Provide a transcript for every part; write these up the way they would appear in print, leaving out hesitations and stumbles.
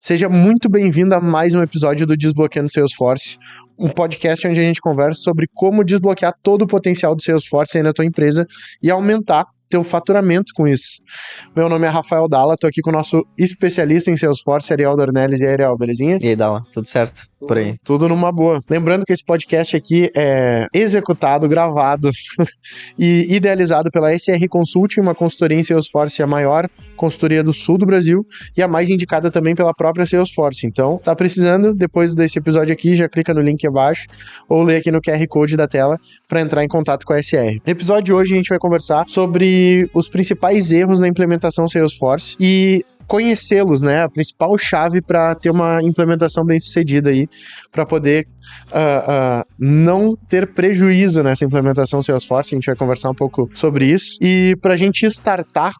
Seja muito bem-vindo a mais um episódio do Desbloqueando Salesforce, um podcast onde a gente conversa sobre como desbloquear todo o potencial do Salesforce aí na tua empresa e aumentar teu faturamento com isso. Meu nome é Rafael Dalla, tô aqui com o nosso especialista em Salesforce, Ariel Dornelles. E aí, Ariel, belezinha? E aí, Dalla, tudo certo? Por aí. Tudo numa boa. Lembrando que esse podcast aqui é executado, gravado e idealizado pela SR Consulting, uma consultoria em Salesforce, a maior consultoria do sul do Brasil e a mais indicada também pela própria Salesforce. Então, tá precisando, depois desse episódio aqui, já clica no link abaixo ou lê aqui no QR Code da tela para entrar em contato com a SR. No episódio de hoje a gente vai conversar sobre os principais erros na implementação Salesforce e conhecê-los, né? A principal chave para ter uma implementação bem sucedida aí, para poder não ter prejuízo nessa implementação Salesforce. A gente vai conversar um pouco sobre isso. E para a gente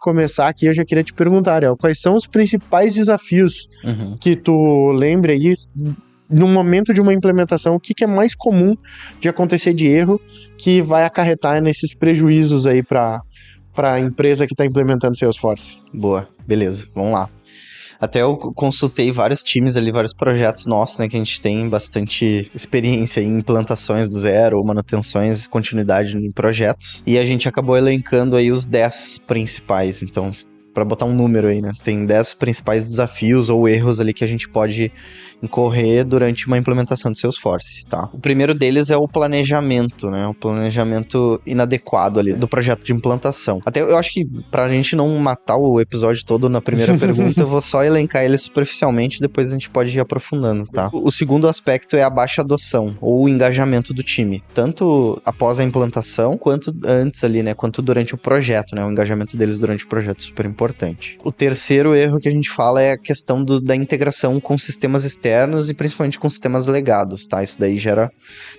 começar aqui, eu já queria te perguntar, Ariel, quais são os principais desafios que tu lembra aí no momento de uma implementação? O que é mais comum de acontecer de erro que vai acarretar nesses prejuízos aí para a empresa que está implementando Salesforce? Boa, beleza, vamos lá. Até eu consultei vários times ali, vários projetos nossos, né, que a gente tem bastante experiência em implantações do zero, manutenções, continuidade em projetos, e a gente acabou elencando aí os 10 principais. Então, para botar um número aí, né? Tem 10 principais desafios ou erros ali que a gente pode incorrer durante uma implementação de Salesforce, tá? O primeiro deles é o planejamento, né? O planejamento inadequado ali do projeto de implantação. Até eu acho que pra gente não matar o episódio todo na primeira pergunta, eu vou só elencar ele superficialmente, depois a gente pode ir aprofundando, tá? O segundo aspecto é a baixa adoção ou o engajamento do time, tanto após a implantação, quanto antes ali, né? Quanto durante o projeto, né? O engajamento deles durante o projeto é super importante. O terceiro erro que a gente fala é a questão da integração com sistemas externos e principalmente com sistemas legados, tá? Isso daí gera,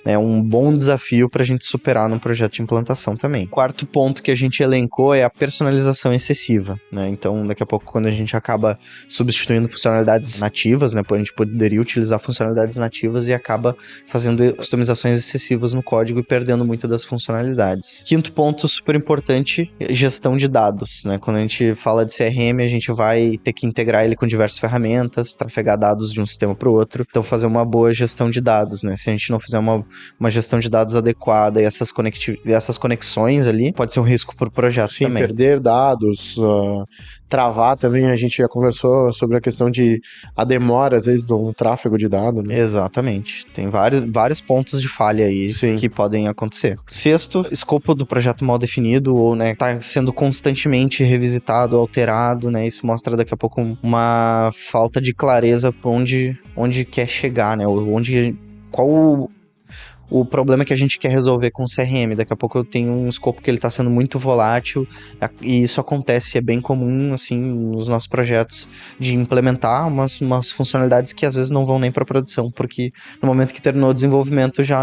né, um bom desafio para a gente superar num projeto de implantação também. Quarto ponto que a gente elencou é a personalização excessiva, né? Então, daqui a pouco, quando a gente acaba substituindo funcionalidades nativas, né? A gente poderia utilizar funcionalidades nativas e acaba fazendo customizações excessivas no código e perdendo muito das funcionalidades. Quinto ponto super importante, gestão de dados, né? Quando a gente fala de CRM, a gente vai ter que integrar ele com diversas ferramentas, trafegar dados de um sistema para o outro, então fazer uma boa gestão de dados, né? Se a gente não fizer uma gestão de dados adequada e essas conexões ali, pode ser um risco para o projeto. Sim, também. Perder dados, travar também. A gente já conversou sobre a questão de a demora, às vezes, de um tráfego de dados, né? Exatamente. Tem vários pontos de falha aí. Sim. Que podem acontecer. Sexto, escopo do projeto mal definido ou, né, tá sendo constantemente revisitado, alterado, né? Isso mostra daqui a pouco uma falta de clareza para onde quer chegar, né? Qual o problema que a gente quer resolver com o CRM. Daqui a pouco eu tenho um escopo que ele está sendo muito volátil, e isso acontece, é bem comum, assim, nos nossos projetos, de implementar umas funcionalidades que às vezes não vão nem para produção, porque no momento que terminou o desenvolvimento já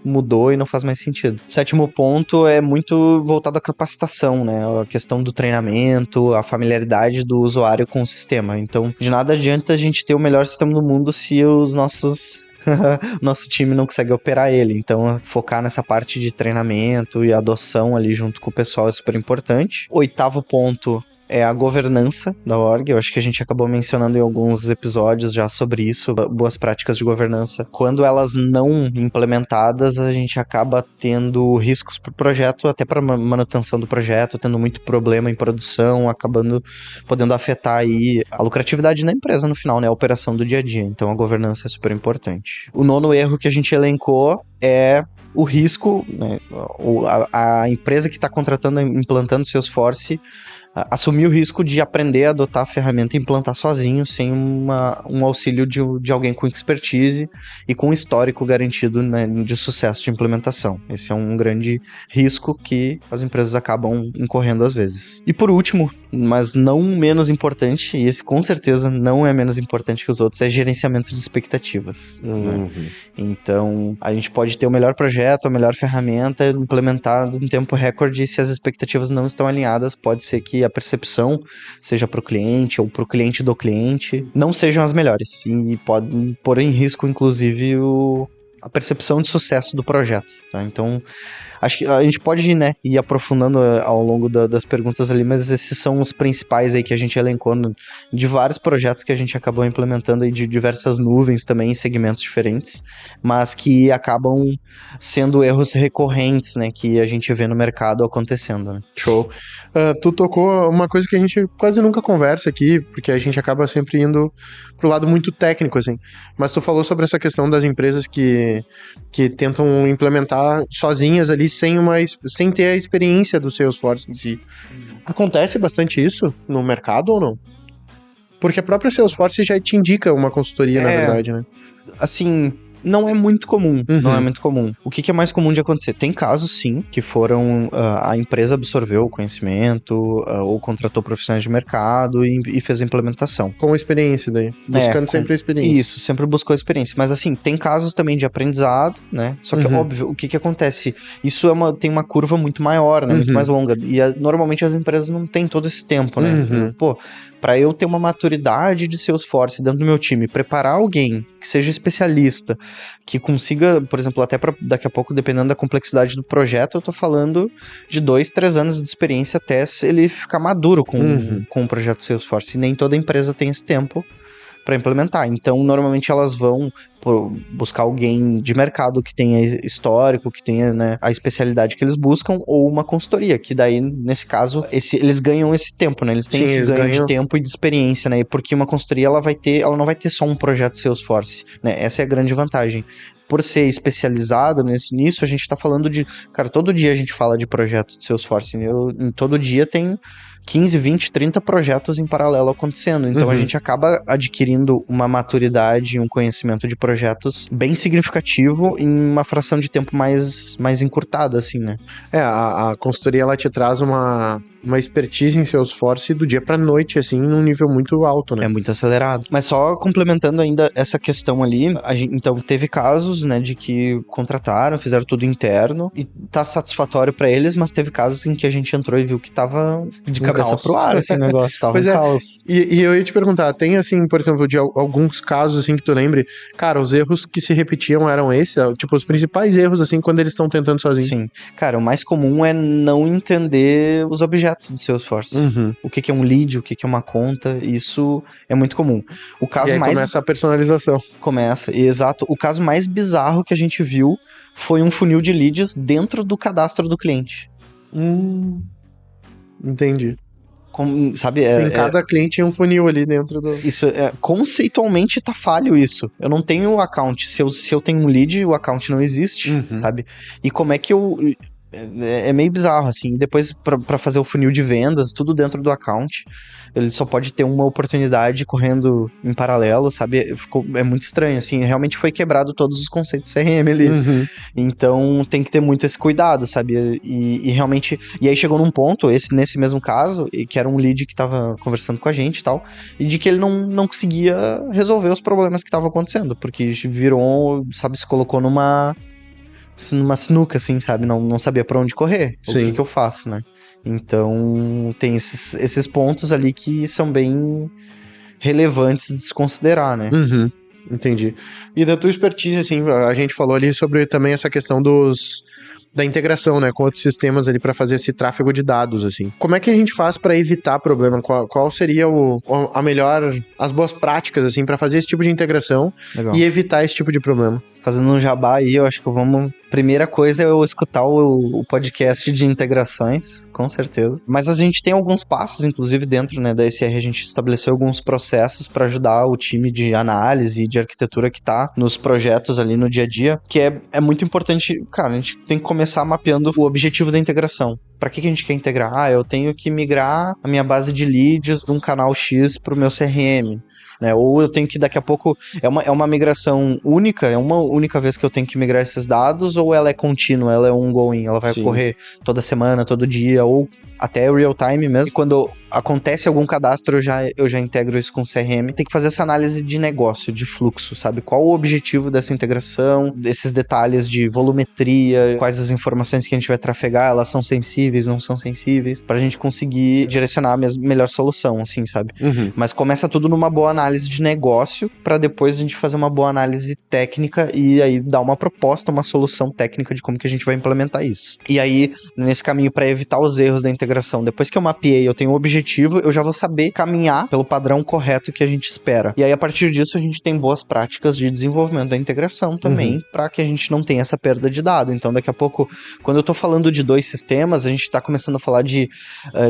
mudou e não faz mais sentido. Sétimo ponto é muito voltado à capacitação, né? A questão do treinamento, a familiaridade do usuário com o sistema. Então, de nada adianta a gente ter o melhor sistema do mundo se os nosso time não consegue operar ele. Então, focar nessa parte de treinamento e adoção ali junto com o pessoal é super importante. Oitavo ponto é a governança da org. Eu acho que a gente acabou mencionando em alguns episódios já sobre isso, boas práticas de governança. Quando elas não implementadas, a gente acaba tendo riscos para o projeto, até para manutenção do projeto, tendo muito problema em produção, podendo afetar aí a lucratividade da empresa no final, né? A operação do dia a dia. Então, a governança é super importante. O nono erro que a gente elencou é o risco, né? A empresa que está implantando Salesforce assumir o risco de aprender a adotar a ferramenta e implantar sozinho, sem um auxílio de alguém com expertise e com histórico garantido, né, de sucesso de implementação. Esse é um grande risco que as empresas acabam incorrendo às vezes. E por último, mas não menos importante, e esse com certeza não é menos importante que os outros, é gerenciamento de expectativas. Né? Então, a gente pode ter o melhor projeto, a melhor ferramenta implementada em tempo recorde, e se as expectativas não estão alinhadas, pode ser que a percepção, seja para o cliente ou para o cliente do cliente, não sejam as melhores, e podem pôr em risco, inclusive, a percepção de sucesso do projeto, tá? Então, acho que a gente pode, né, ir aprofundando ao longo das perguntas ali, mas esses são os principais aí que a gente elencou de vários projetos que a gente acabou implementando aí de diversas nuvens também, em segmentos diferentes, mas que acabam sendo erros recorrentes, né, que a gente vê no mercado acontecendo, né? Show. Tu tocou uma coisa que a gente quase nunca conversa aqui, porque a gente acaba sempre indo pro lado muito técnico, assim. Mas tu falou sobre essa questão das empresas que tentam implementar sozinhas ali, sem ter a experiência do Salesforce em si. Acontece bastante isso no mercado ou não? Porque a própria Salesforce já te indica uma consultoria, na verdade, né? Assim, não é muito comum, não é muito comum. O que é mais comum de acontecer? Tem casos, sim, que foram, a empresa absorveu o conhecimento, ou contratou profissionais de mercado e fez a implementação. Com experiência daí, buscando sempre a experiência. Isso, sempre buscou a experiência. Mas assim, tem casos também de aprendizado, né? Só que, óbvio, o que acontece? Isso tem uma curva muito maior, né? Muito mais longa. E normalmente as empresas não têm todo esse tempo, né? Pô, para eu ter uma maturidade de Salesforce dentro do meu time, preparar alguém que seja especialista, que consiga, por exemplo, até para daqui a pouco, dependendo da complexidade do projeto, eu tô falando de 2, 3 anos de experiência até ele ficar maduro com o projeto Salesforce. E nem toda empresa tem esse tempo para implementar. Então, normalmente elas vão buscar alguém de mercado que tenha histórico, que tenha, né, a especialidade que eles buscam, ou uma consultoria, que daí, nesse caso, eles ganham esse tempo, né? Eles têm esse ganho de tempo e de experiência, né? Porque uma consultoria, ela não vai ter só um projeto Salesforce, né? Essa é a grande vantagem. Por ser especializado nisso, a gente tá falando de... Cara, todo dia a gente fala de projetos de Salesforce, né? Todo dia tem 15, 20, 30 projetos em paralelo acontecendo. Então a gente acaba adquirindo uma maturidade e um conhecimento de projetos bem significativo em uma fração de tempo mais encurtada, assim, né? A consultoria, ela te traz uma expertise em Salesforce do dia pra noite, assim, num nível muito alto, né? É muito acelerado. Mas só complementando ainda essa questão ali, então teve casos, né, de que contrataram, fizeram tudo interno e tá satisfatório pra eles, mas teve casos em que a gente entrou e viu que tava de cabeça pro ar, assim, o negócio tava pois um caos. E eu ia te perguntar, tem, assim, por exemplo, de alguns casos, assim, que tu lembre, cara, os erros que se repetiam eram esses, tipo, os principais erros, assim, quando eles estão tentando sozinhos? Sim. Cara, o mais comum é não entender os objetos do Salesforce. O que é um lead, o que é uma conta, isso é muito comum. O caso e aí começa a personalização. Começa, exato. O caso mais bizarro que a gente viu foi um funil de leads dentro do cadastro do cliente. Entendi. Sabe, cada cliente tem um funil ali dentro do... Isso, conceitualmente tá falho isso. Eu não tenho o account. Se eu tenho um lead, o account não existe, sabe? E como é que eu... É meio bizarro, assim. Depois, pra fazer o funil de vendas, tudo dentro do account, ele só pode ter uma oportunidade correndo em paralelo, sabe? É muito estranho, assim. Realmente foi quebrado todos os conceitos CRM ali. Então, tem que ter muito esse cuidado, sabe? E realmente... E aí chegou num ponto, nesse mesmo caso, que era um lead que tava conversando com a gente e tal, e de que ele não conseguia resolver os problemas que estavam acontecendo, porque virou, sabe, se colocou numa sinuca, assim, sabe? Não sabia pra onde correr. Sim. O que eu faço, né? Então, tem esses pontos ali que são bem relevantes de se considerar, né? Entendi. E da tua expertise, assim, a gente falou ali sobre também essa questão da integração, né, com outros sistemas ali para fazer esse tráfego de dados, assim. Como é que a gente faz para evitar problema? Qual seria as boas práticas, assim, para fazer esse tipo de integração e evitar esse tipo de problema? Fazendo um jabá aí, eu acho que primeira coisa é eu escutar o podcast de integrações, com certeza. Mas a gente tem alguns passos, inclusive dentro, né, da SR, a gente estabeleceu alguns processos para ajudar o time de análise e de arquitetura que tá nos projetos ali no dia a dia, que é muito importante. Cara, a gente tem que começar mapeando o objetivo da integração. Para que a gente quer integrar? Eu tenho que migrar a minha base de leads de um canal X pro meu CRM. Né? Ou eu tenho que daqui a pouco... É uma migração única? É uma única vez que eu tenho que migrar esses dados? Ou ela é contínua? Ela é ongoing? Ela vai ocorrer toda semana, todo dia? Ou até real time mesmo. Quando acontece algum cadastro, eu já integro isso com o CRM. Tem que fazer essa análise de negócio, de fluxo, sabe? Qual o objetivo dessa integração, desses detalhes de volumetria, quais as informações que a gente vai trafegar, elas são sensíveis, não são sensíveis, pra gente conseguir direcionar a melhor solução, assim, sabe? Mas começa tudo numa boa análise de negócio, pra depois a gente fazer uma boa análise técnica e aí dar uma proposta, uma solução técnica de como que a gente vai implementar isso. E aí, nesse caminho pra evitar os erros da integração, depois que eu mapeei, eu tenho um objetivo, eu já vou saber caminhar pelo padrão correto que a gente espera. E aí, a partir disso, a gente tem boas práticas de desenvolvimento da integração também, para que a gente não tenha essa perda de dado. Então, daqui a pouco, quando eu tô falando de 2 sistemas, a gente tá começando a falar de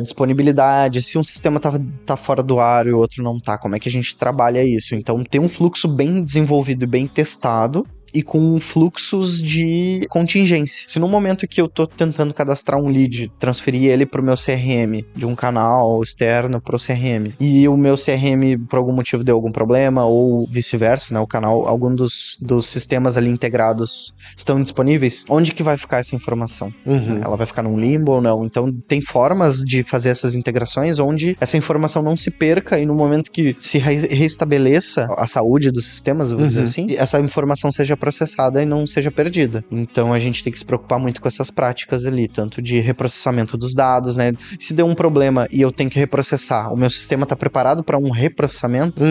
disponibilidade, se um sistema tá fora do ar e o outro não tá, como é que a gente trabalha isso? Então, ter um fluxo bem desenvolvido e bem testado, e com fluxos de contingência. Se no momento que eu tô tentando cadastrar um lead, transferir ele pro meu CRM, de um canal externo pro CRM, e o meu CRM por algum motivo deu algum problema, ou vice-versa, né, o canal, algum dos sistemas ali integrados estão disponíveis, onde que vai ficar essa informação? Ela vai ficar num limbo ou não? Então tem formas de fazer essas integrações onde essa informação não se perca e no momento que se restabeleça a saúde dos sistemas, eu vou dizer assim, essa informação seja processada e não seja perdida. Então a gente tem que se preocupar muito com essas práticas ali, tanto de reprocessamento dos dados, né? Se deu um problema e eu tenho que reprocessar, o meu sistema tá preparado para um reprocessamento?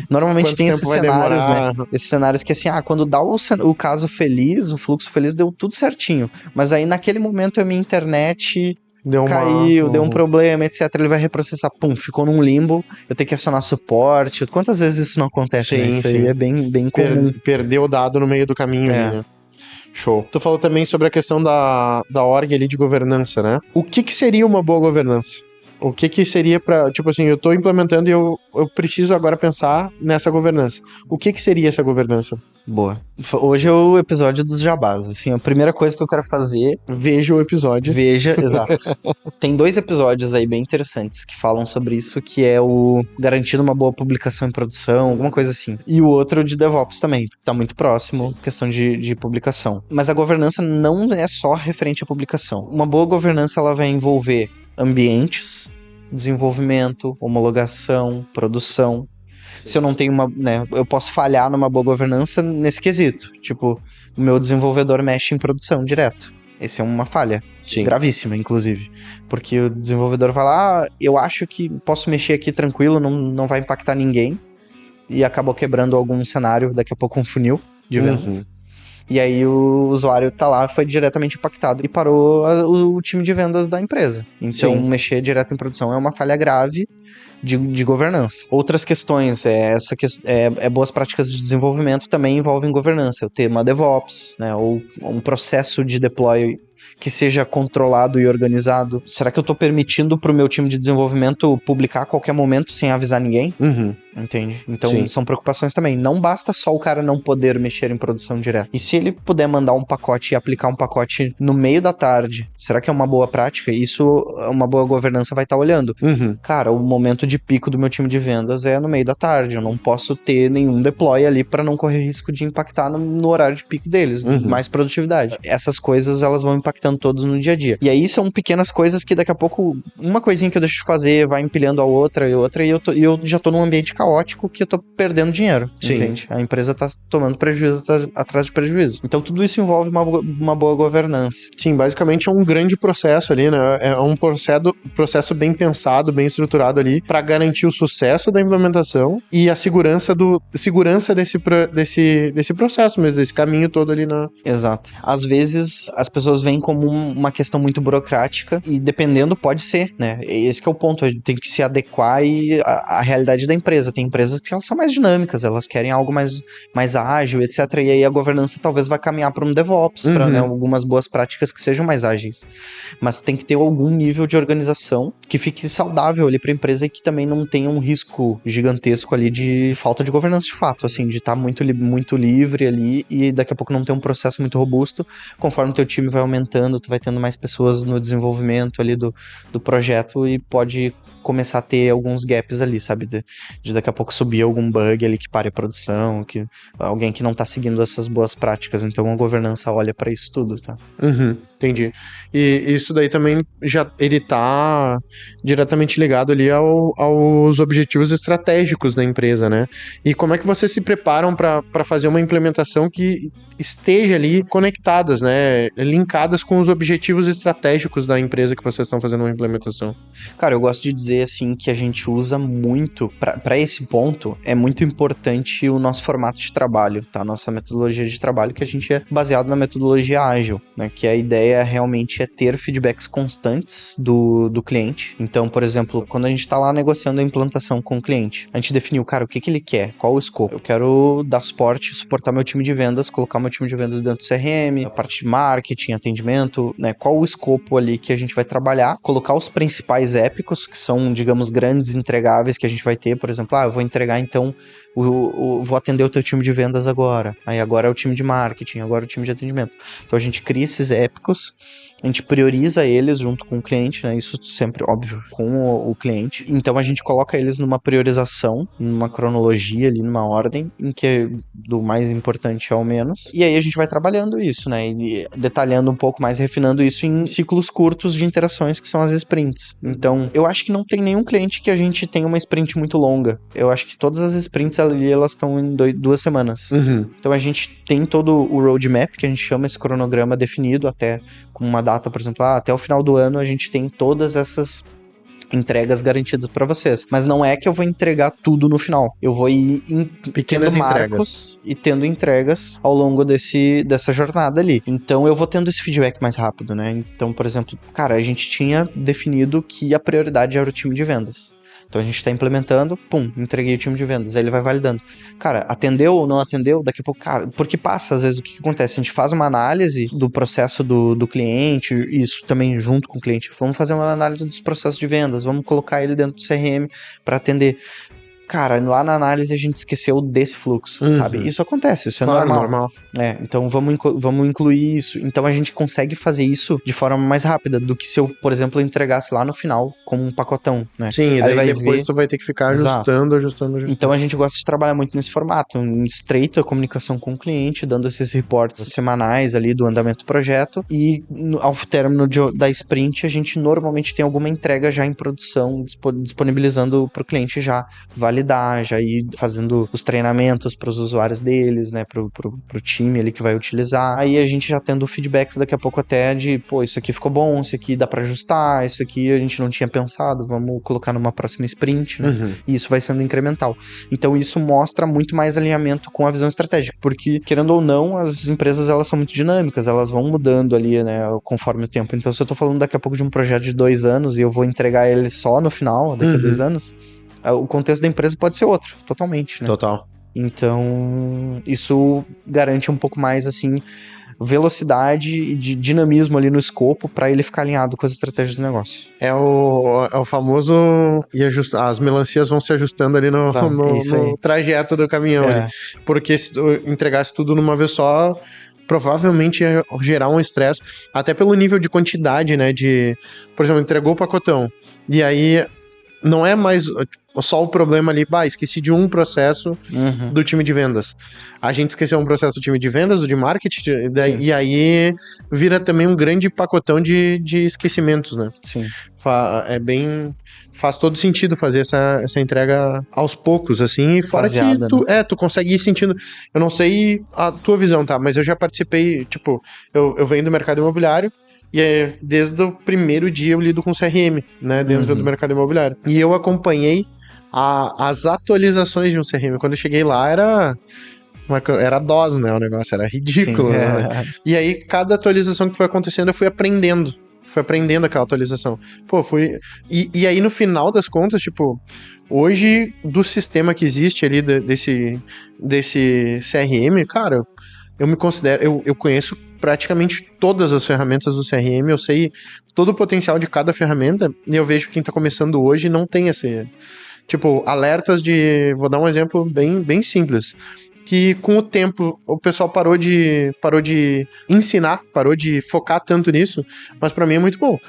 Normalmente Quanto tem tempo esses vai cenários, demorar? né? Esses cenários que assim, quando dá o caso feliz, o fluxo feliz, deu tudo certinho. Mas aí naquele momento a minha internet caiu, deu um problema, etc. Ele vai reprocessar, ficou num limbo, eu tenho que acionar suporte. Quantas vezes isso não acontece, né? Isso aí é bem comum. Perdeu o dado no meio do caminho ali, né? Show. Tu falou também sobre a questão da org ali de governança, né? O que seria uma boa governança? O que seria pra... Tipo assim, eu tô implementando e eu preciso agora pensar nessa governança. O que seria essa governança? Boa. Hoje é o episódio dos jabás, assim, a primeira coisa que eu quero fazer... Veja o episódio. Veja, exato. Tem 2 episódios aí bem interessantes que falam sobre isso, que é o garantindo uma boa publicação em produção, alguma coisa assim. E o outro de DevOps também, tá muito próximo, questão de publicação. Mas a governança não é só referente à publicação. Uma boa governança, ela vai envolver ambientes, desenvolvimento, homologação, produção. Se eu não tenho eu posso falhar numa boa governança nesse quesito. Tipo, o meu desenvolvedor mexe em produção direto. Essa é uma falha. Sim. Gravíssima, inclusive. Porque o desenvolvedor vai lá, eu acho que posso mexer aqui tranquilo, não vai impactar ninguém. E acabou quebrando algum cenário, daqui a pouco um funil de vendas. E aí o usuário tá lá, foi diretamente impactado e parou o time de vendas da empresa. Então, mexer direto em produção é uma falha grave de governança. Outras questões, boas práticas de desenvolvimento também envolvem governança. O tema DevOps, né, ou um processo de deploy que seja controlado e organizado. Será que eu tô permitindo pro meu time de desenvolvimento publicar a qualquer momento sem avisar ninguém? Entende? Então, são preocupações também. Não basta só o cara não poder mexer em produção direta. E se ele puder mandar um pacote e aplicar um pacote no meio da tarde, será que é uma boa prática? Isso, uma boa governança vai estar olhando. Cara, o momento de pico do meu time de vendas é no meio da tarde. Eu não posso ter nenhum deploy ali para não correr risco de impactar no horário de pico deles. Mais produtividade. Essas coisas, elas vão impactando todos no dia a dia. E aí são pequenas coisas que daqui a pouco, uma coisinha que eu deixo de fazer vai empilhando a outra e outra, e eu já tô num ambiente caótico que eu tô perdendo dinheiro. Entende? A empresa tá tomando prejuízo atrás de prejuízo. Então tudo isso envolve uma boa governança. Sim, basicamente é um grande processo ali, né? É um processo bem pensado, bem estruturado ali para garantir o sucesso da implementação e a segurança desse processo mesmo, desse caminho todo ali na... Exato. Às vezes as pessoas veem como uma questão muito burocrática e dependendo pode ser, né? Esse que é o ponto, a gente tem que se adequar à realidade da empresa. Tem empresas que elas são mais dinâmicas, elas querem algo mais ágil, etc. E aí a governança talvez vai caminhar para um DevOps, para, né, algumas boas práticas que sejam mais ágeis. Mas tem que ter algum nível de organização que fique saudável ali para a empresa e que também não tenha um risco gigantesco ali de falta de governança de fato, assim, de estar muito livre ali e daqui a pouco não ter um processo muito robusto. Conforme o teu time vai aumentando, tu vai tendo mais pessoas no desenvolvimento ali do projeto e pode começar a ter alguns gaps ali, sabe? De daqui a pouco subir algum bug ali que pare a produção, alguém que não tá seguindo essas boas práticas. Então a governança olha pra isso tudo, tá? Entendi. E isso daí também ele tá diretamente ligado ali aos objetivos estratégicos da empresa, né? E como é que vocês se preparam para fazer uma implementação que esteja ali conectadas, né? Linkadas com os objetivos estratégicos da empresa que vocês estão fazendo uma implementação? Cara, eu gosto de dizer assim que a gente usa muito, para esse ponto, é muito importante o nosso formato de trabalho, tá? Nossa metodologia de trabalho, que a gente é baseado na metodologia ágil, né? Que a ideia realmente é ter feedbacks constantes do cliente. Então, por exemplo, quando a gente tá lá negociando a implantação com o cliente, a gente definiu, cara, o que ele quer, qual o escopo. Eu quero dar suporte, suportar meu time de vendas, colocar meu time de vendas dentro do CRM, a parte de marketing, atendimento, né? Qual o escopo ali que a gente vai trabalhar, colocar os principais épicos, que são, digamos, grandes entregáveis que a gente vai ter, por exemplo, eu vou entregar então, vou atender o teu time de vendas agora, aí agora é o time de marketing, agora é o time de atendimento. Então a gente cria esses épicos, a gente prioriza eles junto com o cliente, né? Isso sempre, óbvio, com o cliente. Então a gente coloca eles numa priorização, numa cronologia ali, numa ordem, em que do mais importante ao menos. E aí a gente vai trabalhando isso, né? E detalhando um pouco mais, refinando isso em ciclos curtos de interações, que são as sprints. Então, eu acho que não tem nenhum cliente que a gente tenha uma sprint muito longa. Eu acho que todas as sprints ali, elas estão em 2 semanas. Uhum. Então a gente tem todo o roadmap, que a gente chama esse cronograma definido, até com uma data, por exemplo, até o final do ano a gente tem todas essas entregas garantidas para vocês. Mas não é que eu vou entregar tudo no final. Eu vou ir pequenas entregas e tendo entregas ao longo dessa jornada ali. Então eu vou tendo esse feedback mais rápido, né? Então, por exemplo, cara, a gente tinha definido que a prioridade era o time de vendas. Então a gente tá implementando, entreguei o time de vendas, aí ele vai validando. Cara, atendeu ou não atendeu? Daqui a pouco, cara, porque passa, às vezes, o que acontece? A gente faz uma análise do processo do cliente, isso também junto com o cliente. Vamos fazer uma análise dos processos de vendas, vamos colocar ele dentro do CRM para atender. Cara, lá na análise a gente esqueceu desse fluxo, sabe? Isso acontece, isso é normal. Então vamos incluir isso. Então a gente consegue fazer isso de forma mais rápida do que se eu, por exemplo, entregasse lá no final como um pacotão, né? Sim, e daí depois tu vai ter que ficar ajustando. Então a gente gosta de trabalhar muito nesse formato, em estreita comunicação com o cliente, dando esses reportes semanais ali do andamento do projeto, e ao término da sprint a gente normalmente tem alguma entrega já em produção, disponibilizando para o cliente já validar, já ir fazendo os treinamentos para os usuários deles, né, pro time ali que vai utilizar. Aí a gente já tendo feedbacks daqui a pouco até de, isso aqui ficou bom, isso aqui dá para ajustar, isso aqui a gente não tinha pensado, vamos colocar numa próxima sprint, né? E isso vai sendo incremental. Então isso mostra muito mais alinhamento com a visão estratégica, porque, querendo ou não, as empresas, elas são muito dinâmicas, elas vão mudando ali, né, conforme o tempo. Então se eu tô falando daqui a pouco de um projeto de 2 anos e eu vou entregar ele só no final, daqui a 2 anos, o contexto da empresa pode ser outro, totalmente, né? Total. Então, isso garante um pouco mais, assim, velocidade e de dinamismo ali no escopo para ele ficar alinhado com as estratégias do negócio. É o famoso as melancias vão se ajustando ali no trajeto do caminhão ali. Porque se tu entregasse tudo numa vez só, provavelmente ia gerar um estresse, até pelo nível de quantidade, né, por exemplo, entregou o pacotão, e aí não é mais só o problema ali, esqueci de um processo do time de vendas. A gente esqueceu um processo do time de vendas, do de marketing, e aí vira também um grande pacotão de esquecimentos, né? Sim. Faz todo sentido fazer essa entrega aos poucos, assim, e fora faseada, que tu consegue ir sentindo. Eu não sei a tua visão, tá? Mas eu já participei, eu venho do mercado imobiliário, e desde o primeiro dia eu lido com CRM, né, dentro do mercado imobiliário. E eu acompanhei as atualizações de um CRM. Quando eu cheguei lá, era DOS, né, o negócio era ridículo. Sim, né? E aí, cada atualização que foi acontecendo, eu fui aprendendo aquela atualização. E aí, no final das contas, hoje, do sistema que existe ali, desse CRM, cara, eu me considero, eu conheço praticamente todas as ferramentas do CRM, eu sei todo o potencial de cada ferramenta, e eu vejo que quem tá começando hoje não tem esse, alertas vou dar um exemplo bem simples, que com o tempo o pessoal parou de ensinar, parou de focar tanto nisso, mas pra mim é muito bom,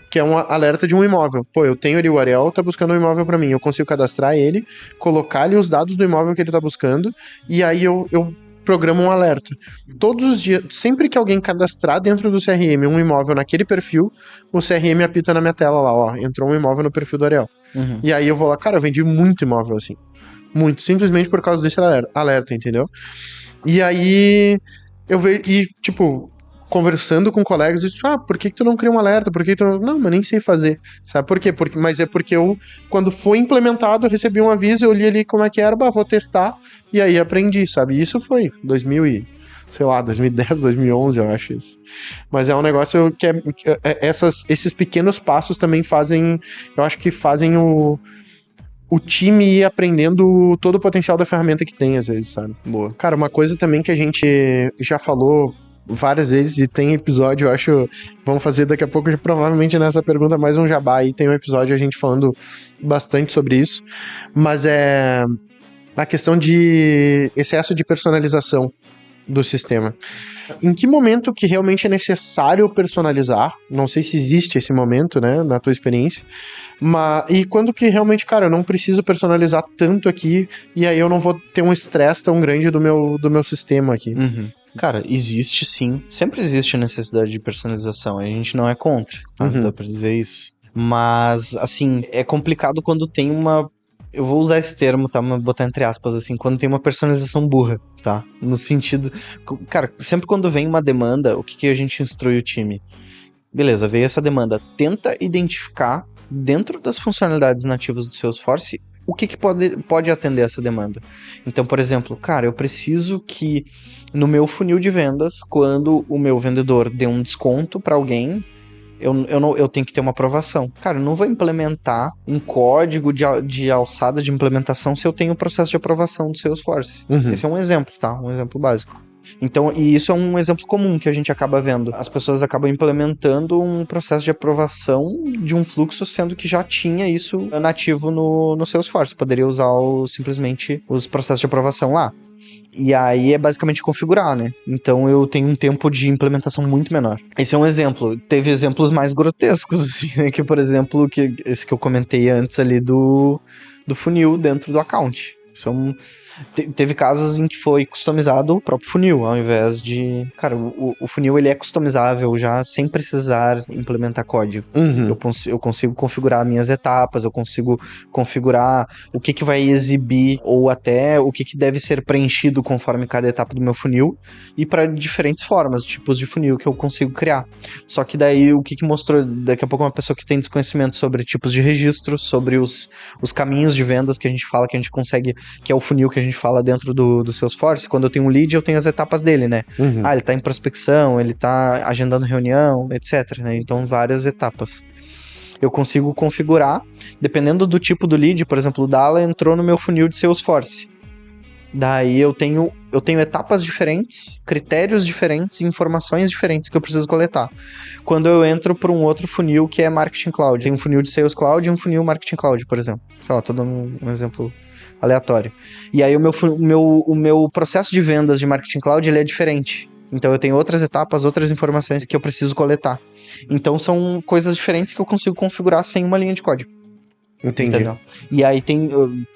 que é um alerta de um imóvel. Eu tenho ali o Ariel, tá buscando um imóvel pra mim, eu consigo cadastrar ele, colocar ali os dados do imóvel que ele tá buscando, e aí eu programa um alerta. Todos os dias, sempre que alguém cadastrar dentro do CRM um imóvel naquele perfil, o CRM apita na minha tela lá, ó, entrou um imóvel no perfil do Ariel. E aí eu vou lá, cara, eu vendi muito imóvel assim. Muito, simplesmente por causa desse alerta, entendeu? E aí eu vejo, e tipo, conversando com colegas, eu disse, por que tu não cria um alerta? Por que tu não... Não, mas nem sei fazer. Sabe por quê? Mas é porque eu, quando foi implementado, eu recebi um aviso, eu li ali como é que era, vou testar, e aí aprendi, sabe? Isso foi 2010, 2011, eu acho isso. Mas é um negócio que esses pequenos passos também fazem, eu acho que fazem o time ir aprendendo todo o potencial da ferramenta que tem, às vezes, sabe? Boa. Cara, uma coisa também que a gente já falou várias vezes e tem episódio, eu acho, vamos fazer daqui a pouco, provavelmente nessa pergunta, mais um jabá, e tem um episódio a gente falando bastante sobre isso, mas é a questão de excesso de personalização do sistema. Em que momento que realmente é necessário personalizar? Não sei se existe esse momento, né, na tua experiência, e quando que realmente, cara, eu não preciso personalizar tanto aqui, e aí eu não vou ter um estresse tão grande do meu sistema aqui. Cara, existe sim. Sempre existe a necessidade de personalização. A gente não é contra, tá? Dá pra dizer isso. Mas, assim, é complicado quando tem uma... Eu vou usar esse termo, tá? Mas botar entre aspas, assim, quando tem uma personalização burra, tá? No sentido... Cara, sempre quando vem uma demanda, o que a gente instrui o time? Beleza, veio essa demanda. Tenta identificar, dentro das funcionalidades nativas do Salesforce, o que pode atender essa demanda. Então, por exemplo, cara, eu preciso que no meu funil de vendas, quando o meu vendedor dê um desconto para alguém, eu tenho que ter uma aprovação. Cara, eu não vou implementar um código de alçada de implementação se eu tenho o processo de aprovação do Salesforce. Esse é um exemplo, tá? Um exemplo básico. Então, e isso é um exemplo comum que a gente acaba vendo. As pessoas acabam implementando um processo de aprovação de um fluxo, sendo que já tinha isso nativo no Salesforce. Poderia usar simplesmente os processos de aprovação lá. E aí é basicamente configurar, né? Então eu tenho um tempo de implementação muito menor. Esse é um exemplo. Teve exemplos mais grotescos, assim, né? Que, por exemplo, esse que eu comentei antes ali do funil dentro do account. Isso é teve casos em que foi customizado o próprio funil, ao invés de... Cara, o funil ele é customizável já sem precisar implementar código. Eu consigo configurar minhas etapas, eu consigo configurar o que vai exibir ou até o que deve ser preenchido conforme cada etapa do meu funil e para diferentes formas, tipos de funil que eu consigo criar. Só que daí o que mostrou, daqui a pouco uma pessoa que tem desconhecimento sobre tipos de registro, sobre os caminhos de vendas que a gente fala, que a gente consegue, que é o funil que a gente fala dentro do Salesforce. Quando eu tenho um lead, eu tenho as etapas dele, né? Ele tá em prospecção, ele tá agendando reunião, etc, né? Então, várias etapas. Eu consigo configurar, dependendo do tipo do lead, por exemplo, o Dala entrou no meu funil de Salesforce. Daí eu tenho etapas diferentes, critérios diferentes, informações diferentes que eu preciso coletar. Quando eu entro para um outro funil que é Marketing Cloud, tem um funil de Sales Cloud e um funil Marketing Cloud, por exemplo. Sei lá, tô dando um exemplo aleatório. E aí o meu processo de vendas de Marketing Cloud ele é diferente. Então eu tenho outras etapas, outras informações que eu preciso coletar. Então são coisas diferentes que eu consigo configurar sem uma linha de código. Entendi. Entendeu? E aí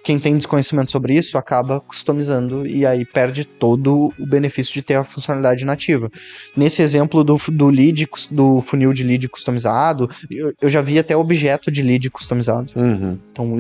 quem tem desconhecimento sobre isso acaba customizando e aí perde todo o benefício de ter a funcionalidade nativa. Nesse exemplo do funil de lead customizado, eu já vi até objeto de lead customizado. Então,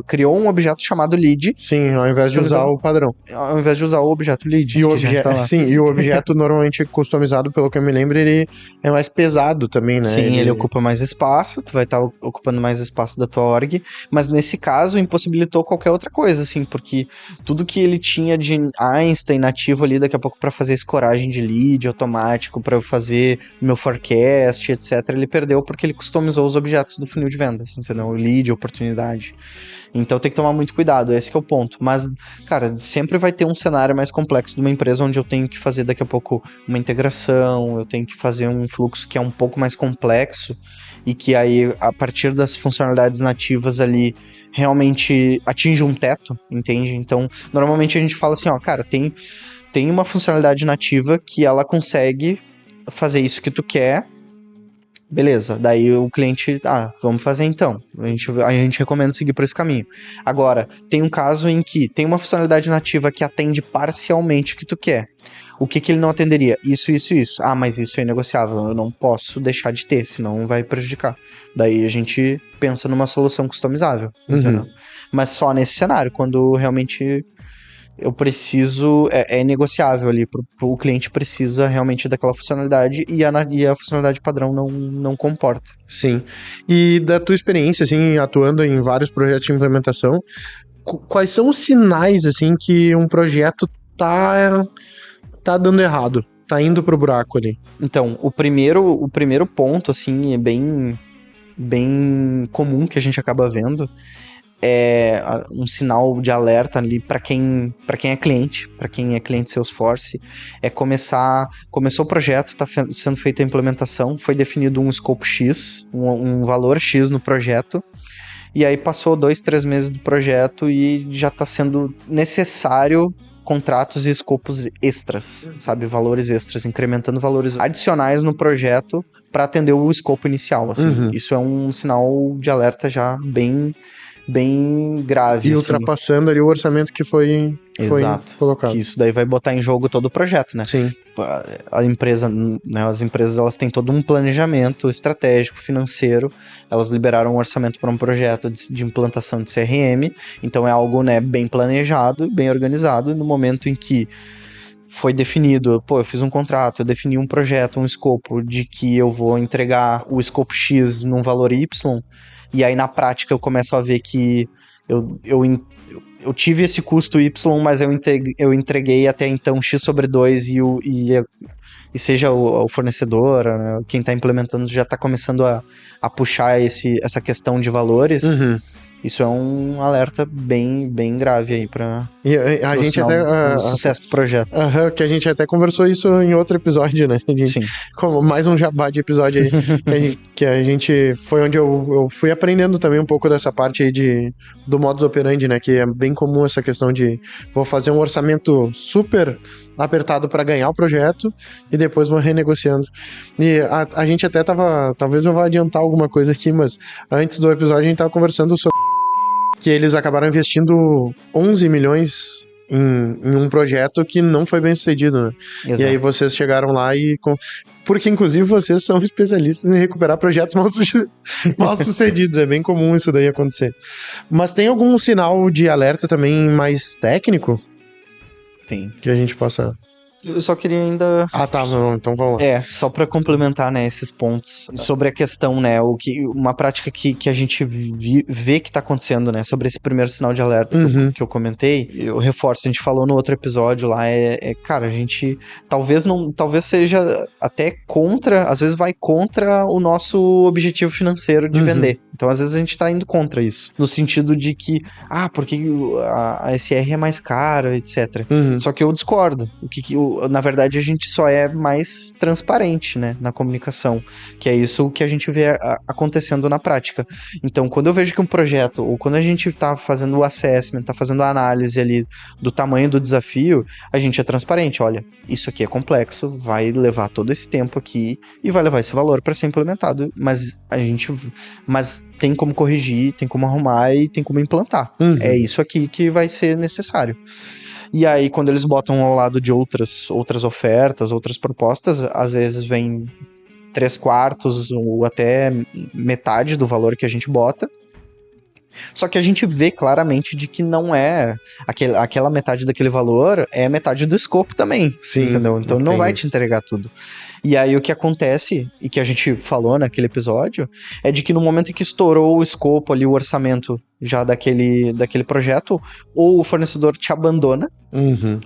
criou um objeto chamado lead. Sim, ao invés de usar o padrão. Ao invés de usar o objeto lead. E o objeto normalmente customizado, pelo que eu me lembro, ele é mais pesado também, né? Sim, ele ocupa mais espaço, tu vai estar ocupando mais espaço da tua org, mas nesse caso impossibilitou qualquer outra coisa, assim, porque tudo que ele tinha de Einstein nativo ali daqui a pouco para fazer escoragem de lead automático, para eu fazer meu forecast, etc, ele perdeu porque ele customizou os objetos do funil de vendas, entendeu? O lead, oportunidade. Então tem que tomar muito cuidado, esse que é o ponto. Mas, cara, sempre vai ter um cenário mais complexo de uma empresa onde eu tenho que fazer daqui a pouco uma integração, eu tenho que fazer um fluxo que é um pouco mais complexo e que aí, a partir das funcionalidades nativas ali, realmente atinge um teto, entende? Então, normalmente a gente fala assim, ó, cara, tem uma funcionalidade nativa que ela consegue fazer isso que tu quer, Beleza, daí o cliente, vamos fazer então. A gente recomenda seguir por esse caminho. Agora, tem um caso em que tem uma funcionalidade nativa que atende parcialmente o que tu quer. O que ele não atenderia? Isso. Mas isso é negociável, eu não posso deixar de ter, senão vai prejudicar. Daí a gente pensa numa solução customizável, entendeu? Mas só nesse cenário, quando realmente eu preciso, é negociável ali, o cliente precisa realmente daquela funcionalidade e a funcionalidade padrão não comporta. Sim. E da tua experiência, assim, atuando em vários projetos de implementação, quais são os sinais, assim, que um projeto tá dando errado, tá indo pro buraco ali? Então, o primeiro ponto, assim, é bem comum que a gente acaba vendo, é um sinal de alerta ali para quem é cliente Salesforce, começou o projeto, está sendo feita a implementação, foi definido um scope X, um valor X no projeto, e aí passou 2-3 meses do projeto e já está sendo necessário contratos e escopos extras, sabe? Valores extras, incrementando valores adicionais no projeto para atender o escopo inicial, assim. Isso é um sinal de alerta já bem grave. E ultrapassando ali o orçamento que foi colocado. Que isso daí vai botar em jogo todo o projeto, né? Sim. A empresa, né, as empresas, elas têm todo um planejamento estratégico, financeiro, elas liberaram um orçamento para um projeto de implantação de CRM, então é algo, né, bem planejado, bem organizado, e no momento em que foi definido, eu fiz um contrato, eu defini um projeto, um escopo de que eu vou entregar o escopo X num valor Y, e aí na prática eu começo a ver que eu tive esse custo Y, mas eu entreguei até então X sobre 2 e seja o fornecedor, né, quem está implementando já está começando a puxar essa questão de valores. Isso é um alerta bem grave aí para a gente até o sucesso do projeto. Que a gente até conversou isso em outro episódio, né? Sim. Como mais um jabá de episódio aí, que a gente foi onde eu fui aprendendo também um pouco dessa parte aí do modus operandi, né? Que é bem comum essa questão de vou fazer um orçamento super apertado para ganhar o projeto e depois vou renegociando. E a gente até talvez eu vá adiantar alguma coisa aqui, mas antes do episódio a gente tava conversando sobre que eles acabaram investindo 11 milhões em um projeto que não foi bem sucedido, né? Exato. E aí vocês chegaram lá porque inclusive vocês são especialistas em recuperar projetos mal sucedidos, é bem comum isso daí acontecer. Mas tem algum sinal de alerta também mais técnico? Tem. Que a gente possa... Eu só queria ainda... Tá, não, então vamos lá. Só pra complementar, né, esses pontos sobre a questão, né, uma prática que a gente vê que tá acontecendo, né, sobre esse primeiro sinal de alerta que eu comentei, eu reforço, a gente falou no outro episódio lá, cara, a gente talvez seja até contra, às vezes vai contra o nosso objetivo financeiro de vender. Então, às vezes a gente tá indo contra isso, no sentido de que, porque a SR é mais cara, etc. Só que eu discordo. Na verdade, a gente só é mais transparente, né, na comunicação, que é isso que a gente vê acontecendo na prática. Então, quando eu vejo que um projeto, ou quando a gente tá fazendo o assessment, tá fazendo a análise ali do tamanho do desafio, a gente é transparente. Olha, isso aqui é complexo, vai levar todo esse tempo aqui e vai levar esse valor para ser implementado, mas tem como corrigir, tem como arrumar e tem como implantar. É isso aqui que vai ser necessário. E aí, quando eles botam ao lado de outras ofertas, outras propostas, às vezes vem 3/4 ou até metade do valor que a gente bota. Só que a gente vê claramente de que não é aquela metade daquele valor, é metade do escopo também. Sim, entendeu? Então não vai te entregar tudo. E aí o que acontece, e que a gente falou naquele episódio, é de que no momento em que estourou o escopo ali, o orçamento já daquele projeto, ou o fornecedor te abandona,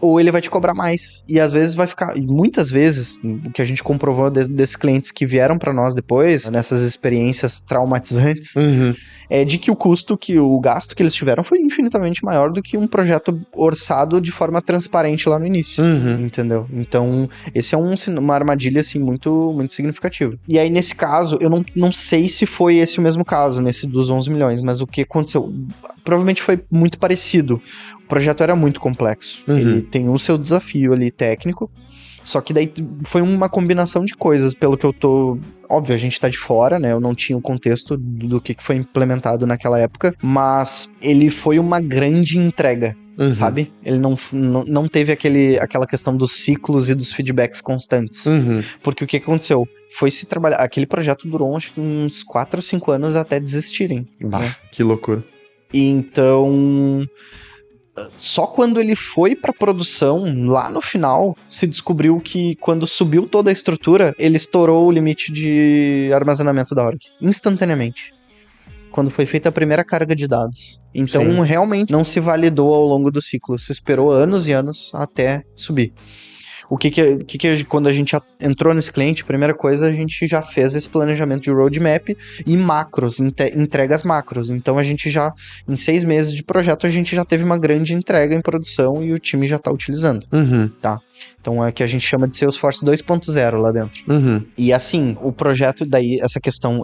ou ele vai te cobrar mais. E às vezes vai ficar... E muitas vezes, o que a gente comprovou desses clientes que vieram para nós depois, nessas experiências traumatizantes, é de que o gasto que eles tiveram foi infinitamente maior do que um projeto orçado de forma transparente lá no início. Entendeu? Então, esse é uma armadilha, assim, muito, muito significativa. E aí, nesse caso, eu não sei se foi esse o mesmo caso, nesse dos 11 milhões, mas o que aconteceu? provavelmente foi muito parecido. O projeto era muito complexo. Ele tem o seu desafio ali técnico, só que daí foi uma combinação de coisas, pelo que eu tô... Óbvio, a gente tá de fora, né? Eu não tinha o contexto do que foi implementado naquela época, mas ele foi uma grande entrega, sabe? Ele não teve aquela questão dos ciclos e dos feedbacks constantes. Porque o que aconteceu? Foi se trabalhar... Aquele projeto durou, acho que uns 4 ou 5 anos até desistirem. Né? Que loucura. Então... Só quando ele foi pra produção, lá no final, se descobriu que quando subiu toda a estrutura, ele estourou o limite de armazenamento da org. Instantaneamente. Quando foi feita a primeira carga de dados. Então, realmente, não se validou ao longo do ciclo. Se esperou anos e anos até subir. Quando a gente entrou nesse cliente, primeira coisa, a gente já fez esse planejamento de roadmap e macros, entregas macros. Então a gente já, em 6 meses de projeto, a gente já teve uma grande entrega em produção e o time já tá utilizando, tá? Então é que a gente chama de Salesforce 2.0 lá dentro. E assim, o projeto daí, essa questão,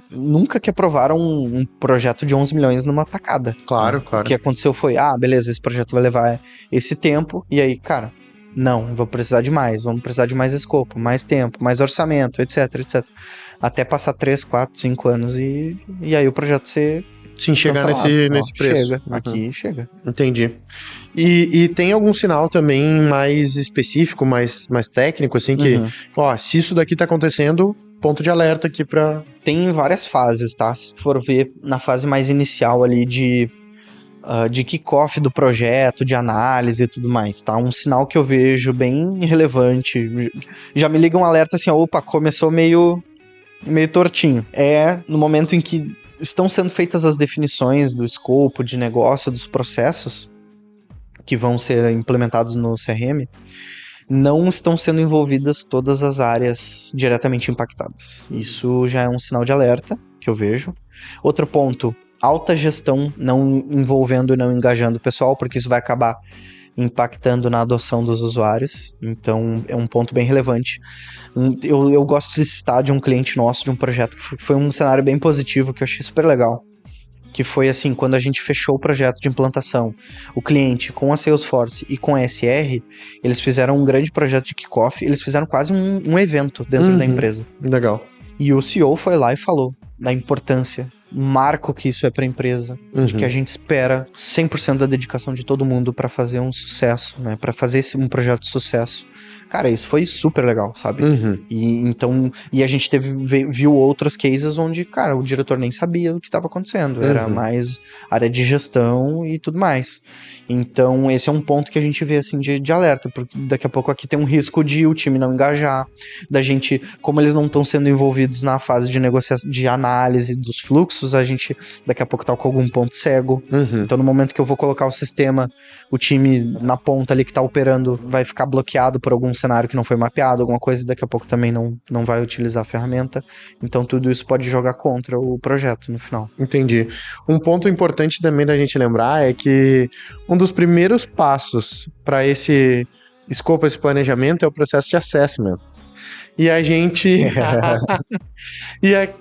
nunca que aprovaram um projeto de 11 milhões numa tacada. Claro, né? claro. O que aconteceu foi, beleza, esse projeto vai levar esse tempo, e aí, cara... Não, vamos precisar de mais escopo, mais tempo, mais orçamento, etc, etc. Até passar 3, 4, 5 anos e aí o projeto ser... Sim, chegar nesse preço. Chega, aqui chega. Entendi. E tem algum sinal também mais específico, mais técnico, assim, que, se isso daqui tá acontecendo, ponto de alerta aqui pra... Tem várias fases, tá? Se for ver na fase mais inicial ali de kickoff do projeto, de análise e tudo mais, tá? Um sinal que eu vejo bem relevante, já me liga um alerta assim, opa, começou meio tortinho. É no momento em que estão sendo feitas as definições do escopo de negócio, dos processos que vão ser implementados no CRM, não estão sendo envolvidas todas as áreas diretamente impactadas. Isso já é um sinal de alerta que eu vejo. Outro ponto, alta gestão não envolvendo e não engajando o pessoal, porque isso vai acabar impactando na adoção dos usuários. Então, é um ponto bem relevante. Eu gosto de citar de um cliente nosso, de um projeto que foi um cenário bem positivo, que eu achei super legal. Que foi assim, quando a gente fechou o projeto de implantação, o cliente com a Salesforce e com a SR, eles fizeram um grande projeto de kickoff, eles fizeram quase um evento dentro da empresa. Legal. E o CEO foi lá e falou da importância, marco que isso é pra empresa, de que a gente espera 100% da dedicação de todo mundo pra fazer um sucesso, né, pra fazer um projeto de sucesso. Cara, isso foi super legal, sabe? E a gente viu outros cases onde, cara, o diretor nem sabia o que estava acontecendo, era mais área de gestão e tudo mais. Então, esse é um ponto que a gente vê, assim, de alerta, porque daqui a pouco aqui tem um risco de o time não engajar, da gente, como eles não estão sendo envolvidos na fase de negociação, de análise dos fluxos, a gente daqui a pouco tá com algum ponto cego. Então, no momento que eu vou colocar o sistema, o time na ponta ali que tá operando vai ficar bloqueado por algum cenário que não foi mapeado, alguma coisa, e daqui a pouco também não vai utilizar a ferramenta. Então, tudo isso pode jogar contra o projeto no final. Entendi. Um ponto importante também da gente lembrar é que um dos primeiros passos para esse escopo, esse planejamento, é o processo de assessment. E a gente...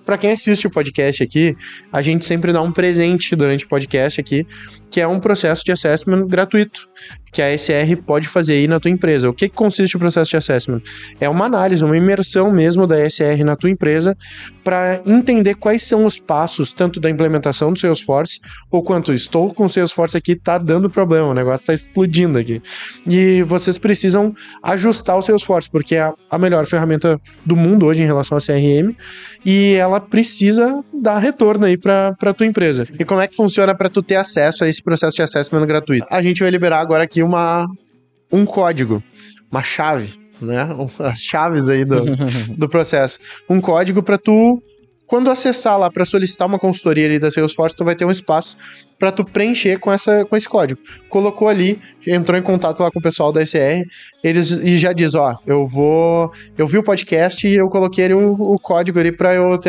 para quem assiste o podcast aqui, a gente sempre dá um presente durante o podcast aqui, que é um processo de assessment gratuito, que a SR pode fazer aí na tua empresa. O que consiste o processo de assessment? É uma análise, uma imersão mesmo da SR na tua empresa, para entender quais são os passos, tanto da implementação do Salesforce, ou quanto estou com o Salesforce aqui, tá dando problema, o negócio tá explodindo aqui. E vocês precisam ajustar o Salesforce, porque é a melhor ferramenta do mundo hoje em relação a CRM, e ela precisa dar retorno aí pra tua empresa. E como é que funciona para tu ter acesso a esse processo de assessment gratuito? A gente vai liberar agora aqui um código, uma chave, né? As chaves aí do processo. Um código para tu, quando acessar lá para solicitar uma consultoria ali da Salesforce, tu vai ter um espaço para tu preencher com esse código. Colocou ali, entrou em contato lá com o pessoal da SR, e já diz, eu vi o podcast e eu coloquei ali o código ali para eu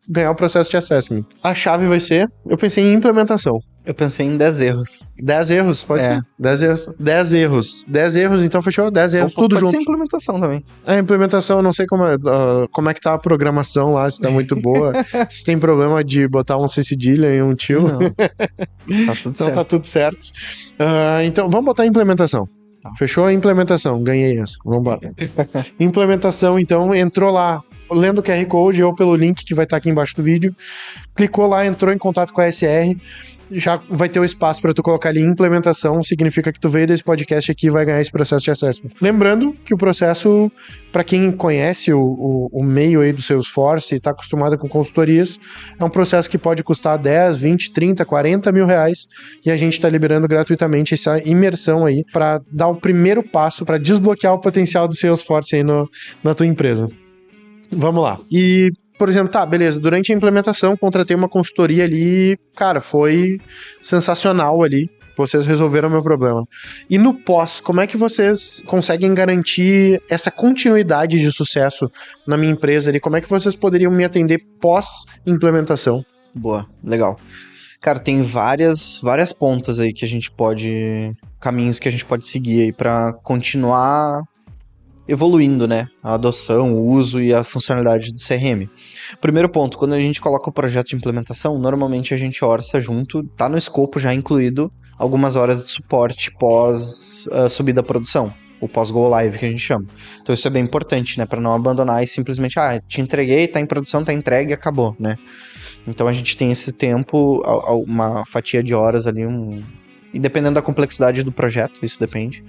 ganhar o processo de assessment. A chave vai ser, eu pensei em implementação. Eu pensei em 10 erros. 10 erros, pode ser. 10 erros. 10 erros. 10 erros, então fechou? 10 erros, tudo junto. Pode ser implementação também. A implementação, eu não sei como é que tá a programação lá, se tá muito boa. Se tem problema de botar um C cedilha em um tio. Não. Tá tudo então certo. tá tudo certo. Então, vamos botar implementação. Tá. Fechou a implementação, ganhei essa. Vamos embora. Implementação, então, entrou lá, lendo o QR Code ou pelo link que vai estar aqui embaixo do vídeo. Clicou lá, entrou em contato com a SR. Já vai ter o espaço para tu colocar ali implementação, significa que tu veio desse podcast aqui e vai ganhar esse processo de assessment. Lembrando que o processo, para quem conhece o meio aí do Salesforce e está acostumado com consultorias, é um processo que pode custar 10, 20, 30, 40 mil reais e a gente está liberando gratuitamente essa imersão aí para dar o primeiro passo para desbloquear o potencial do Salesforce aí na tua empresa. Vamos lá. E por exemplo, tá, beleza, durante a implementação contratei uma consultoria ali, cara, foi sensacional ali, vocês resolveram o meu problema. E no pós, como é que vocês conseguem garantir essa continuidade de sucesso na minha empresa ali? Como é que vocês poderiam me atender pós-implementação? Boa, legal. Cara, tem várias pontas aí que a gente caminhos que a gente pode seguir aí pra continuar evoluindo, né, a adoção, o uso e a funcionalidade do CRM. Primeiro ponto, quando a gente coloca o projeto de implementação, normalmente a gente orça junto, tá no escopo já incluído algumas horas de suporte pós subida à produção, o pós-go live que a gente chama. Então isso é bem importante, né, para não abandonar e simplesmente, te entreguei, tá em produção, tá entregue, acabou, né. Então a gente tem esse tempo, uma fatia de horas ali, e dependendo da complexidade do projeto, isso depende,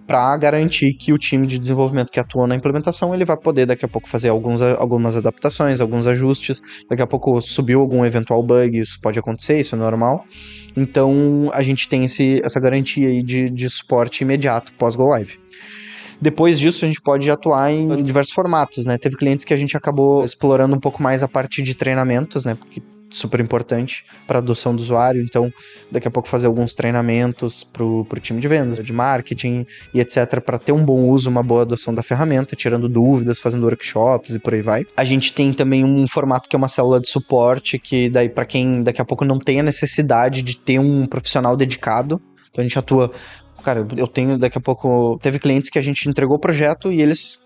para garantir que o time de desenvolvimento que atua na implementação, ele vai poder daqui a pouco fazer algumas adaptações, alguns ajustes, daqui a pouco subiu algum eventual bug, isso pode acontecer, isso é normal. Então, a gente tem essa garantia aí de suporte imediato pós-go live. Depois disso, a gente pode atuar em diversos formatos, né? Teve clientes que a gente acabou explorando um pouco mais a parte de treinamentos, né? Porque super importante para a adoção do usuário, então daqui a pouco fazer alguns treinamentos pro time de vendas, de marketing e etc, para ter um bom uso, uma boa adoção da ferramenta, tirando dúvidas, fazendo workshops e por aí vai. A gente tem também um formato que é uma célula de suporte, que daí para quem daqui a pouco não tem a necessidade de ter um profissional dedicado, então a gente atua, cara, eu tenho daqui a pouco, teve clientes que a gente entregou o projeto e eles,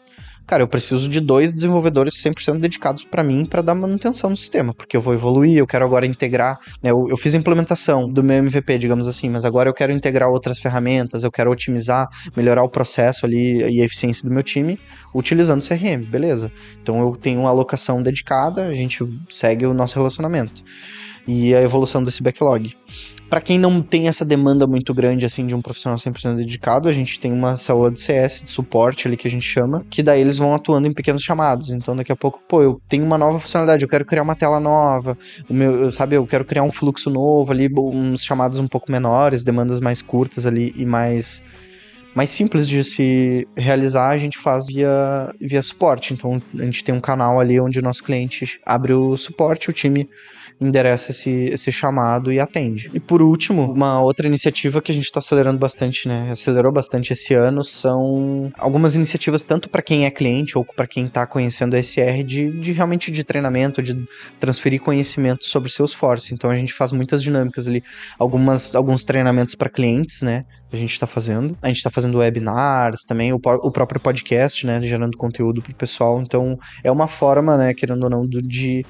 cara, eu preciso de 2 desenvolvedores 100% dedicados para mim para dar manutenção no sistema, porque eu vou evoluir, eu quero agora integrar, né, eu fiz a implementação do meu MVP, digamos assim, mas agora eu quero integrar outras ferramentas, eu quero otimizar, melhorar o processo ali e a eficiência do meu time utilizando o CRM, beleza. Então eu tenho uma alocação dedicada, a gente segue o nosso relacionamento e a evolução desse backlog. Para quem não tem essa demanda muito grande assim de um profissional 100% dedicado, a gente tem uma célula de CS, de suporte ali que a gente chama, que daí eles vão atuando em pequenos chamados. Então daqui a pouco, eu tenho uma nova funcionalidade, eu quero criar uma tela nova, eu quero criar um fluxo novo ali, uns chamados um pouco menores, demandas mais curtas ali e mais simples de se realizar, a gente faz via suporte. Então a gente tem um canal ali onde o nosso cliente abre o suporte, o time endereça esse chamado e atende. E por último, uma outra iniciativa que a gente está acelerando bastante, né? Acelerou bastante esse ano, são algumas iniciativas tanto para quem é cliente ou para quem está conhecendo a SR de realmente de treinamento, de transferir conhecimento sobre Salesforce. Então a gente faz muitas dinâmicas ali, alguns treinamentos para clientes, né? A gente está fazendo. A gente está fazendo webinars também, o próprio podcast, né? Gerando conteúdo pro pessoal. Então é uma forma, né? Querendo ou não, de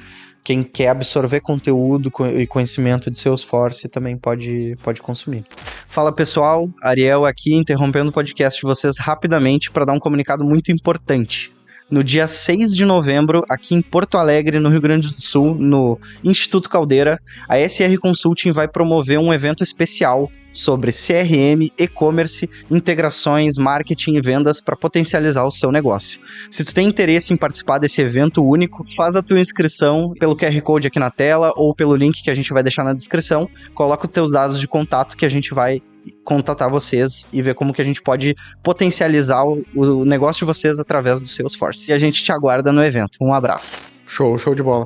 quem quer absorver conteúdo e conhecimento de Salesforce também pode consumir. Fala pessoal, Ariel aqui, interrompendo o podcast de vocês rapidamente para dar um comunicado muito importante. No dia 6 de novembro, aqui em Porto Alegre, no Rio Grande do Sul, no Instituto Caldeira, a SR Consulting vai promover um evento especial sobre CRM, e-commerce, integrações, marketing e vendas para potencializar o seu negócio. Se tu tem interesse em participar desse evento único, faz a tua inscrição pelo QR Code aqui na tela ou pelo link que a gente vai deixar na descrição. Coloca os teus dados de contato que a gente vai contatar vocês e ver como que a gente pode potencializar o negócio de vocês através do Salesforce. E a gente te aguarda no evento. Um abraço. Show de bola.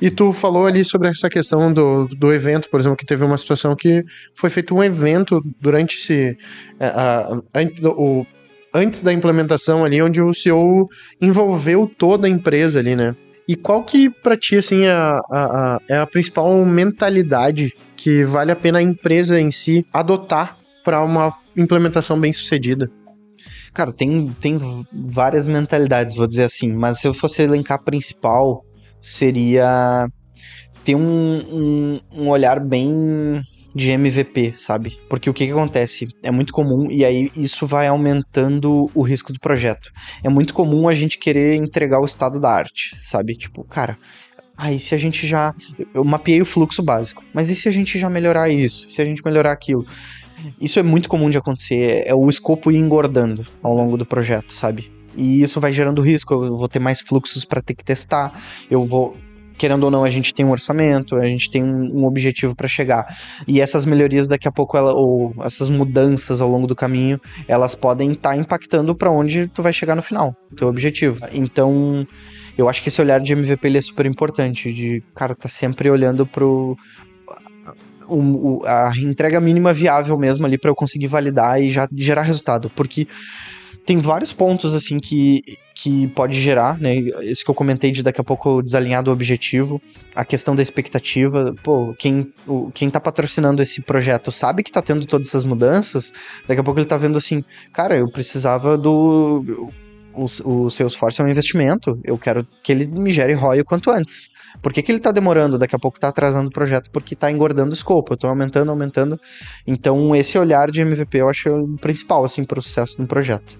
E tu falou ali sobre essa questão do evento, por exemplo, que teve uma situação que foi feito um evento durante antes da implementação ali, onde o CEO envolveu toda a empresa ali, né? E qual que, pra ti, assim, é a principal mentalidade que vale a pena a empresa em si adotar para uma implementação bem sucedida? Cara, tem várias mentalidades, vou dizer assim, mas se eu fosse elencar a principal, seria ter um olhar bem de MVP, sabe? Porque o que acontece? É muito comum, e aí isso vai aumentando o risco do projeto. É muito comum a gente querer entregar o estado da arte, sabe? Tipo, cara, e se a gente já... Eu mapeei o fluxo básico, mas e se a gente já melhorar isso? Se a gente melhorar aquilo? Isso é muito comum de acontecer, é o escopo ir engordando ao longo do projeto, sabe? E isso vai gerando risco, eu vou ter mais fluxos para ter que testar, eu vou... Querendo ou não, a gente tem um orçamento, a gente tem um objetivo para chegar. E essas melhorias daqui a pouco, ou essas mudanças ao longo do caminho, elas podem estar impactando para onde tu vai chegar no final, teu objetivo. Então, eu acho que esse olhar de MVP ele é super importante, de, cara, tá sempre olhando pro... a entrega mínima viável mesmo ali para eu conseguir validar e já gerar resultado, porque tem vários pontos assim que pode gerar, né, esse que eu comentei de daqui a pouco desalinhar do objetivo, a questão da expectativa, pô, quem tá patrocinando esse projeto sabe que tá tendo todas essas mudanças, daqui a pouco ele tá vendo assim, cara, eu precisava o Salesforce é um investimento, eu quero que ele me gere ROI o quanto antes. Por que ele tá demorando? Daqui a pouco tá atrasando o projeto porque tá engordando o escopo, eu tô aumentando. Então, esse olhar de MVP eu acho o principal, assim, pro sucesso de um projeto.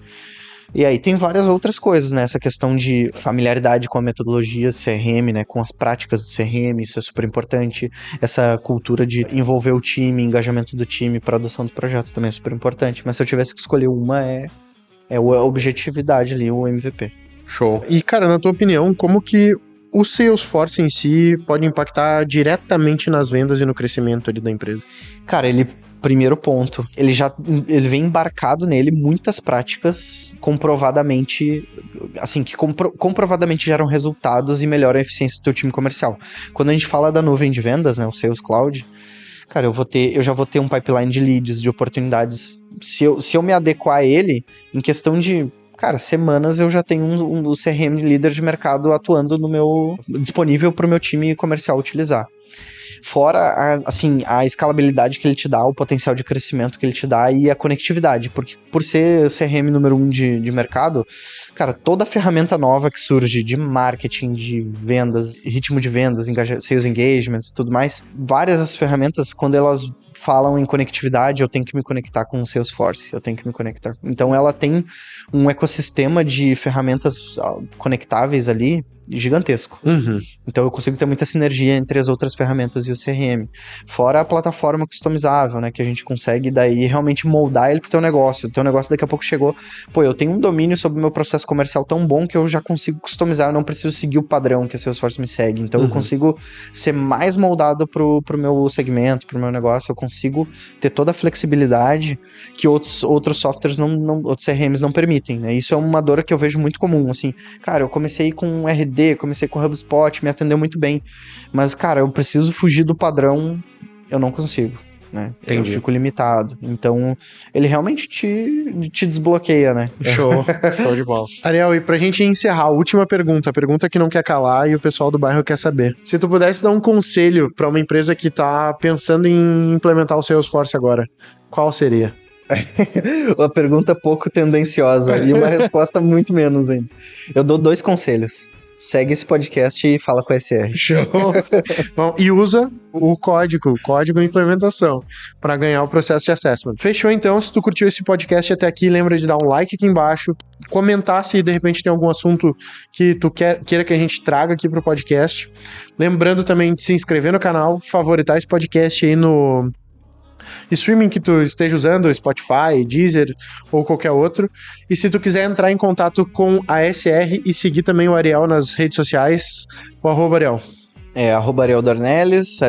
E aí tem várias outras coisas, né? Essa questão de familiaridade com a metodologia CRM, né? Com as práticas do CRM, isso é super importante. Essa cultura de envolver o time, engajamento do time para adoção do projeto também é super importante. Mas se eu tivesse que escolher uma, é a objetividade ali, o MVP. Show. E, cara, na tua opinião, como que o Salesforce em si pode impactar diretamente nas vendas e no crescimento ali da empresa? Cara, primeiro ponto, ele vem embarcado nele muitas práticas comprovadamente, assim, que comprovadamente geram resultados e melhoram a eficiência do teu time comercial. Quando a gente fala da nuvem de vendas, né, o Sales Cloud, cara, eu já vou ter um pipeline de leads, de oportunidades. Se eu me adequar a ele, em questão de, cara, semanas eu já tenho um CRM de líder de mercado atuando disponível para o meu time comercial utilizar. Fora, a escalabilidade que ele te dá, o potencial de crescimento que ele te dá e a conectividade, porque por ser CRM número 1 de mercado, cara, toda ferramenta nova que surge de marketing, de vendas, ritmo de vendas, sales engagement e tudo mais, várias das ferramentas, quando elas falam em conectividade, eu tenho que me conectar com o Salesforce, eu tenho que me conectar. Então ela tem um ecossistema de ferramentas conectáveis ali, gigantesco. Uhum. Então eu consigo ter muita sinergia entre as outras ferramentas e o CRM. Fora a plataforma customizável, né? Que a gente consegue daí realmente moldar ele pro teu negócio. O teu negócio daqui a pouco chegou, pô, eu tenho um domínio sobre o meu processo comercial tão bom que eu já consigo customizar, eu não preciso seguir o padrão que a Salesforce me segue. Então eu consigo ser mais moldado pro meu segmento, pro meu negócio, eu consigo ter toda a flexibilidade que outros softwares outros CRMs não permitem, né? Isso é uma dor que eu vejo muito comum, assim, cara, eu comecei com RD, comecei com HubSpot, me atendeu muito bem, mas, cara, eu preciso fugir do padrão, eu não consigo, né? Entendi. Eu fico limitado. Então, ele realmente te desbloqueia, né? Show. Show de bola. Ariel, e pra gente encerrar, a última pergunta, a pergunta que não quer calar e o pessoal do bairro quer saber. Se tu pudesse dar um conselho pra uma empresa que tá pensando em implementar o Salesforce agora, qual seria? Uma pergunta pouco tendenciosa e uma resposta muito menos ainda. Eu dou 2 conselhos. Segue esse podcast e fala com a SR. Show! Bom, e usa o código implementação, para ganhar o processo de assessment. Fechou então? Se tu curtiu esse podcast até aqui, lembra de dar um like aqui embaixo, comentar se de repente tem algum assunto que tu queira que a gente traga aqui pro podcast. Lembrando também de se inscrever no canal, favoritar esse podcast aí no streaming que tu esteja usando, Spotify, Deezer ou qualquer outro. E se tu quiser entrar em contato com a SR e seguir também o Ariel nas redes sociais, o @Ariel. É @Ariel Dornelles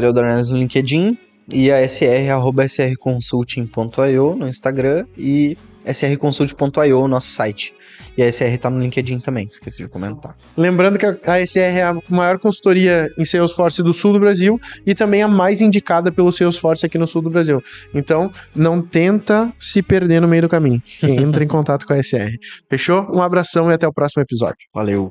no LinkedIn, e a SR @srconsulting.io no Instagram e srconsult.io, nosso site. E a SR tá no LinkedIn também, esqueci de comentar. Lembrando que a SR é a maior consultoria em Salesforce do sul do Brasil e também a mais indicada pelo Salesforce aqui no sul do Brasil. Então, não tenta se perder no meio do caminho. Entra em contato com a SR. Fechou? Um abração e até o próximo episódio. Valeu!